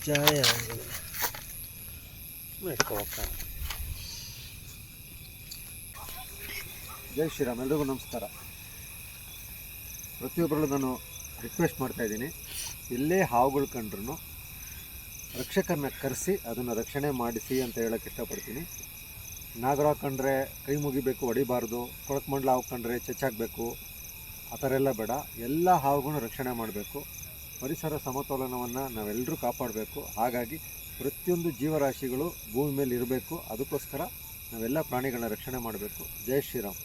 ಜಯ ಜೈ ಶ್ರೀರಾಮ್. ಎಲ್ರಿಗೂ ನಮಸ್ಕಾರ. ಪ್ರತಿಯೊಬ್ಬರಲ್ಲೂ ನಾನು ರಿಕ್ವೆಸ್ಟ್ ಮಾಡ್ತಾ ಇದ್ದೀನಿ, ಎಲ್ಲೇ ಹಾವುಗಳು ಕಂಡ್ರೂ ರಕ್ಷಕರನ್ನ ಕರೆಸಿ ಅದನ್ನು ರಕ್ಷಣೆ ಮಾಡಿಸಿ ಅಂತ ಹೇಳೋಕ್ಕೆ ಇಷ್ಟಪಡ್ತೀನಿ. ನಾಗರ ಕಂಡ್ರೆ ಕೈ ಮುಗಿಬೇಕು, ಹೊಡಿಬಾರ್ದು. ಕೊಳಕಮಂಡಲ ಹಾವು ಕಂಡ್ರೆ ಚಚ್ಚಾಕಬೇಕು, ಆ ಥರ ಎಲ್ಲ ಬೇಡ. ಎಲ್ಲ ಹಾವುಗಳನ್ನು ರಕ್ಷಣೆ ಮಾಡಬೇಕು. ಪರಿಸರ ಸಮತೋಲನವನ್ನು ನಾವೆಲ್ಲರೂ ಕಾಪಾಡಬೇಕು. ಹಾಗಾಗಿ ಪ್ರತಿಯೊಂದು ಜೀವರಾಶಿಗಳು ಭೂಮಿ ಮೇಲೆ ಇರಬೇಕು. ಅದಕ್ಕೋಸ್ಕರ ನಾವೆಲ್ಲ ಪ್ರಾಣಿಗಳನ್ನ ರಕ್ಷಣೆ ಮಾಡಬೇಕು. ಜೈ ಶ್ರೀರಾಮ್.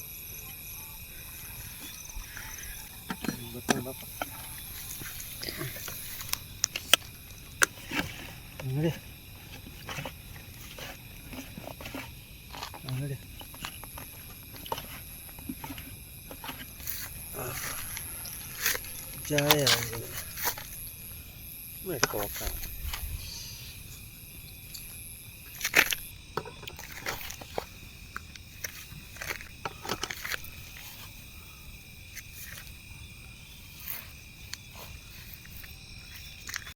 ನೋಡಿ ನೋಡಿ ಜಯ